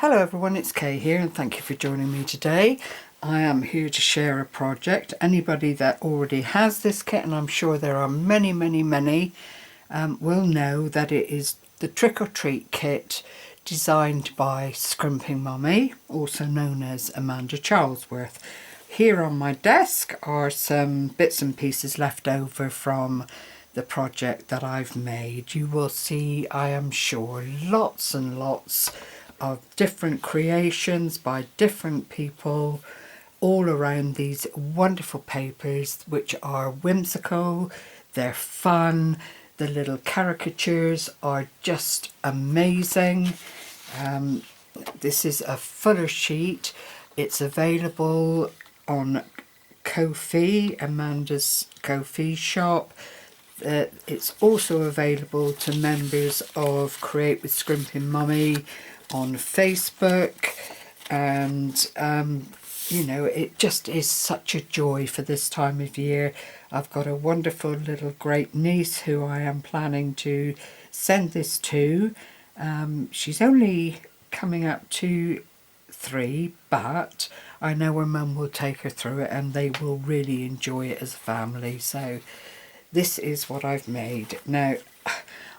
Hello everyone, it's Kay here and thank you for joining me today. I am here to share a project. Anybody that already has this kit, and I'm sure there are many, will know that it is the Trick or Treat kit designed by Scrimpingmommy, also known as Amanda Charlesworth. Here on my desk are some bits and pieces left over from the project that I've made. You will see, I am sure, lots and lots of different creations by different people all around these wonderful papers, which are whimsical, they're fun, the little caricatures are just amazing. This is a fuller sheet. It's available on Ko-fi, Amanda's Ko-fi shop. It's also available to members of Create with Scrimpingmommy on Facebook, and you know, it just is such a joy for this time of year. I've got a wonderful little great niece who I am planning to send this to. She's only coming up to 3, but I know her mum will take her through it and they will really enjoy it as a family. So this is what I've made. Now,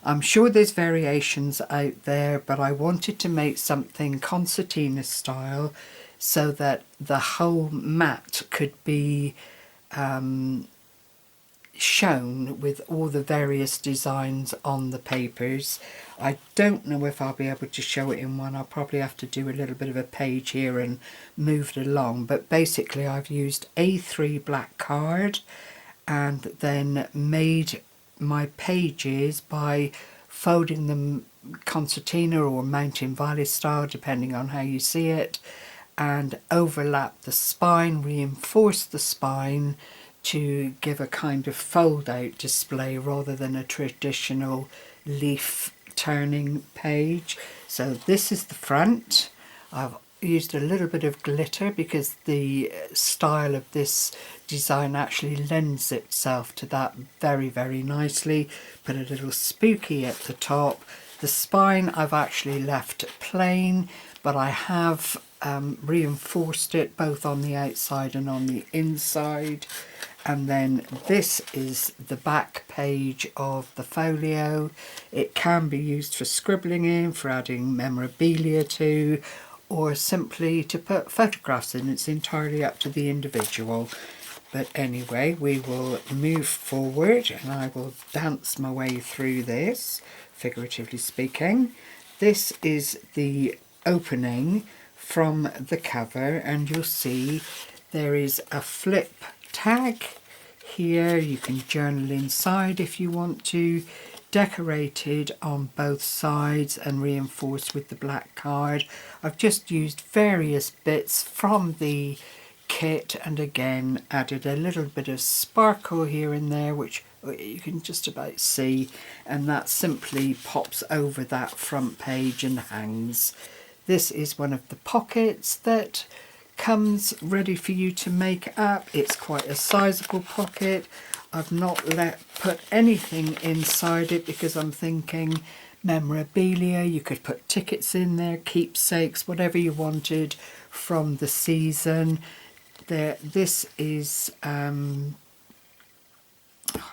I'm sure there's variations out there, but I wanted to make something concertina style so that the whole mat could be shown with all the various designs on the papers. I don't know if I'll be able to show it in one. I'll probably have to do a little bit of a page here and move it along. But basically I've used A3 black card and then made my pages by folding them concertina or mountain valley style, depending on how you see it, and overlap the spine, reinforce the spine to give a kind of fold out display rather than a traditional leaf turning page. So this is the front. I've used a little bit of glitter because the style of this design actually lends itself to that very, very nicely. Put a little spooky at the top. The spine I've actually left plain, but I have reinforced it both on the outside and on the inside. And then this is the back page of the folio. It can be used for scribbling in, for adding memorabilia to, or simply to put photographs in. It's entirely up to the individual. But anyway, we will move forward and I will dance my way through this, figuratively speaking. This is the opening from the cover, and you'll see there is a flip tag here. You can journal inside if you want to. Decorated on both sides and reinforced with the black card. I've just used various bits from the kit and again added a little bit of sparkle here and there, which you can just about see, and that simply pops over that front page and hangs. This is one of the pockets that comes ready for you to make up. It's quite a sizable pocket. I've not put anything inside it because I'm thinking memorabilia. You could put tickets in there, keepsakes, whatever you wanted from the season. This is I've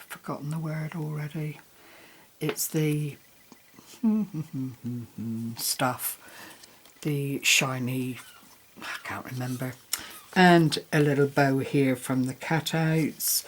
forgotten the word already. It's the stuff, the shiny, I can't remember, and a little bow here from the cutouts.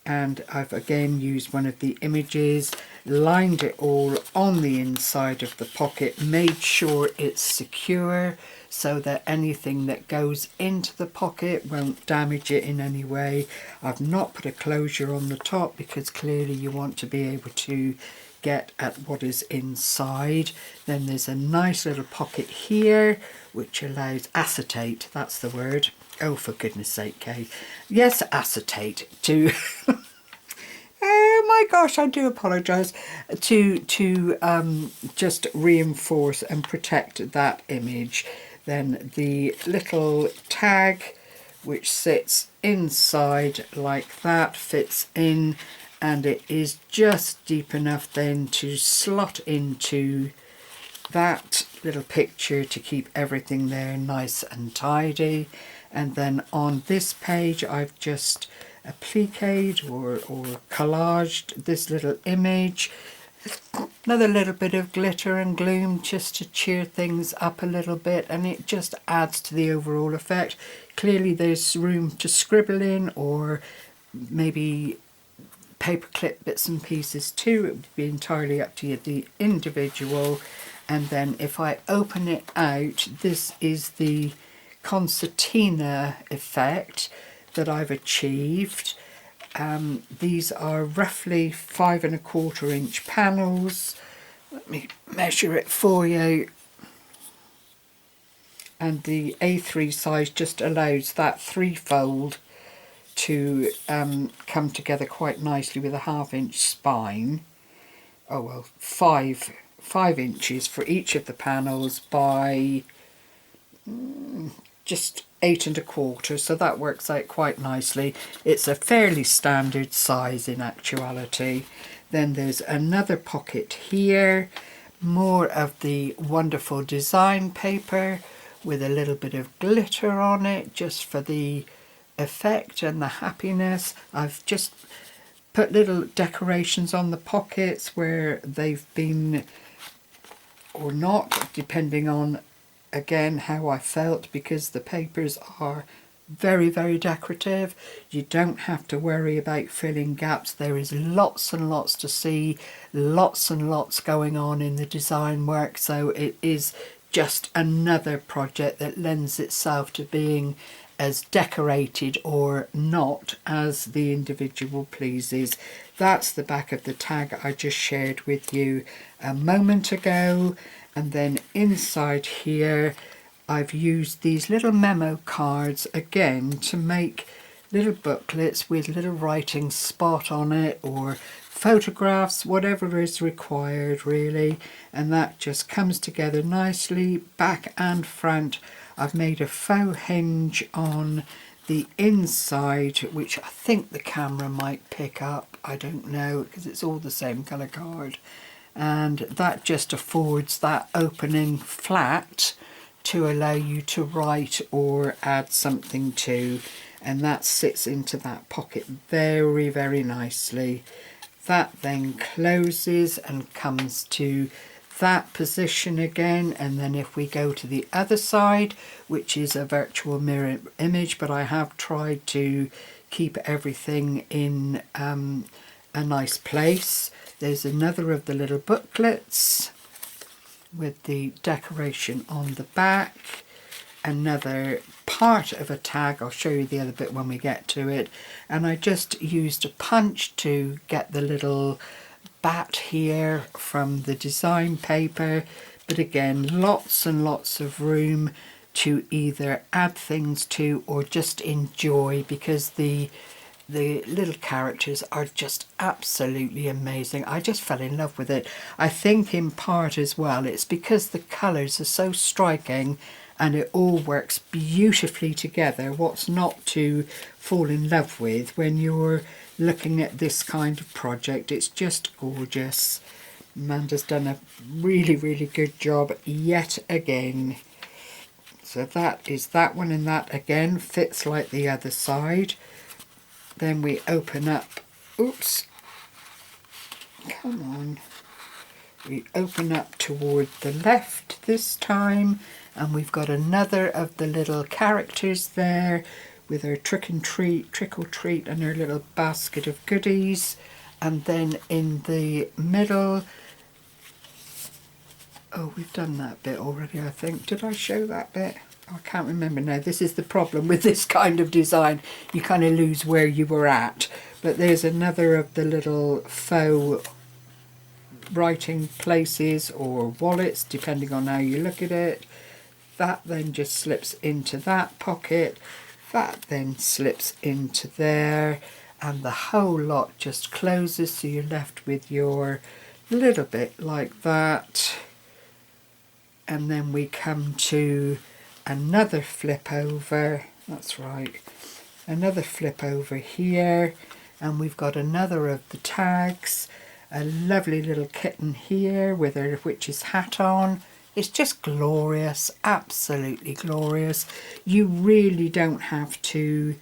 And I've again used one of the images, lined it all on the inside of the pocket, made sure it's secure so that anything that goes into the pocket won't damage it in any way. I've not put a closure on the top because clearly you want to be able to get at what is inside. Then there's a nice little pocket here which allows acetate, that's the word. Oh, for goodness sake, Kay. Yes, acetate to oh my gosh, I do apologise, to just reinforce and protect that image. Then the little tag which sits inside like that fits in, and it is just deep enough then to slot into that little picture to keep everything there nice and tidy. And then on this page I've just appliqued or collaged this little image. Another little bit of glitter and gloom just to cheer things up a little bit, and it just adds to the overall effect. Clearly there's room to scribble in, or maybe paperclip bits and pieces too. It would be entirely up to you, the individual. And then if I open it out, this is the concertina effect that I've achieved. These are roughly 5¼ inch panels. Let me measure it for you. And the A3 size just allows that threefold to come together quite nicely with a 1/2 inch spine. Oh well, 5 inches for each of the panels by just 8¼ so that works out quite nicely. It's a fairly standard size in actuality. Then there's another pocket here, more of the wonderful design paper with a little bit of glitter on it just for the effect and the happiness. I've just put little decorations on the pockets where they've been or not, depending on again how I felt, because the papers are very, very decorative. You don't have to worry about filling gaps. There is lots and lots to see, lots and lots going on in the design work, so it is just another project that lends itself to being as decorated or not as the individual pleases. That's the back of the tag I just shared with you a moment ago. And then inside here I've used these little memo cards again to make little booklets with little writing spot on it, or photographs, whatever is required really, and that just comes together nicely back and front. I've made a faux hinge on the inside, which I think the camera might pick up, I don't know, because it's all the same colour card, and that just affords that opening flat to allow you to write or add something to, and that sits into that pocket very, very nicely. That then closes and comes to that position again, and then if we go to the other side, which is a virtual mirror image, but I have tried to keep everything in a nice place. There's another of the little booklets with the decoration on the back, another part of a tag. I'll show you the other bit when we get to it, and I just used a punch to get the little bat here from the design paper, but again lots and lots of room to either add things to or just enjoy, because the little characters are just absolutely amazing. I just fell in love with it. I think in part as well it's because the colours are so striking and it all works beautifully together. What's not to fall in love with when you're looking at this kind of project? It's just gorgeous. Amanda's done a really, really good job yet again. So that is that one, and that again fits like the other side. Then we open up, oops, come on, we open up toward the left this time, and we've got another of the little characters there with her trick or treat and her little basket of goodies. And then in the middle, oh, we've done that bit already, I think. Did I show that bit? I can't remember now. This is the problem with this kind of design. You kind of lose where you were at. But there's another of the little faux writing places or wallets, depending on how you look at it. That then just slips into that pocket. That then slips into there. And the whole lot just closes, so you're left with your little bit like that. And then we come to another flip over, that's right, another flip over here, and we've got another of the tags, a lovely little kitten here with her witch's hat on. It's just glorious, absolutely glorious. You really don't have to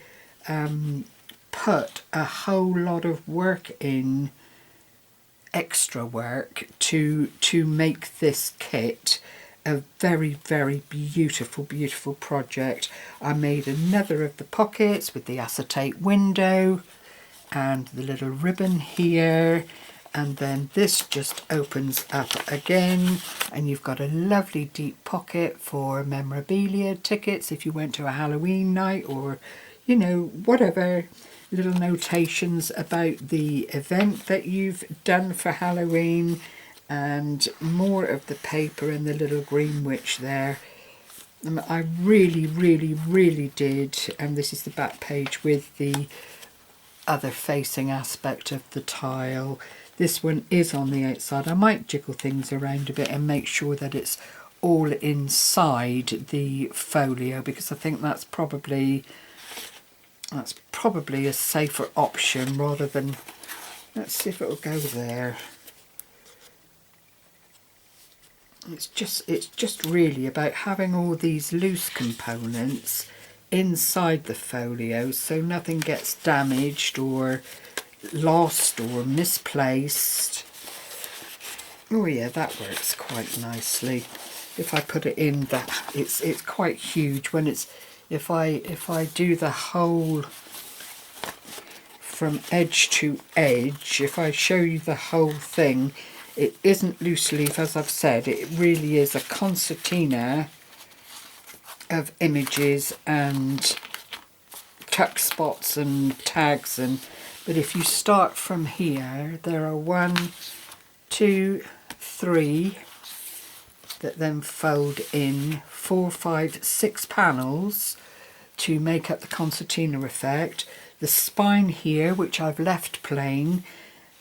put a whole lot of work in, extra work, to make this kit a very, very beautiful project. I made another of the pockets with the acetate window and the little ribbon here, and then this just opens up again and you've got a lovely deep pocket for memorabilia, tickets if you went to a Halloween night, or you know, whatever little notations about the event that you've done for Halloween, and more of the paper and the little green witch there. I really did, and this is the back page with the other facing aspect of the tile. This one is on the outside. I might jiggle things around a bit and make sure that it's all inside the folio, because I think that's probably a safer option rather than, let's see if it'll go there. It's just really about having all these loose components inside the folio so nothing gets damaged or lost or misplaced. Oh yeah, that works quite nicely. If I put it in that, it's quite huge when it's, if I do the whole from edge to edge, if I show you the whole thing, it isn't loose leaf, as I've said, it really is a concertina of images and tuck spots and tags, and but if you start from here, there are 1, 2, 3 that then fold in 4, 5, 6 panels to make up the concertina effect. The spine here, which I've left plain,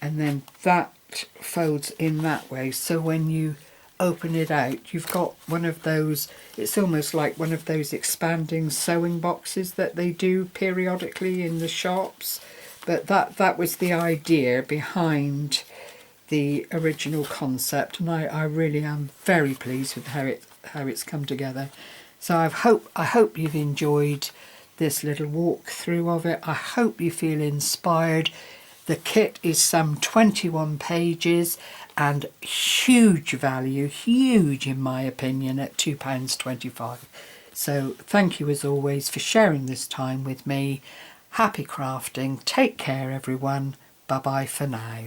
and then that folds in that way, so when you open it out you've got one of those, it's almost like one of those expanding sewing boxes that they do periodically in the shops. But that was the idea behind the original concept, and I really am very pleased with how it's come together. So I hope you've enjoyed this little walkthrough of it. I hope you feel inspired. The kit is some 21 pages and huge value, huge in my opinion, at £2.25. So thank you as always for sharing this time with me. Happy crafting. Take care everyone. Bye bye for now.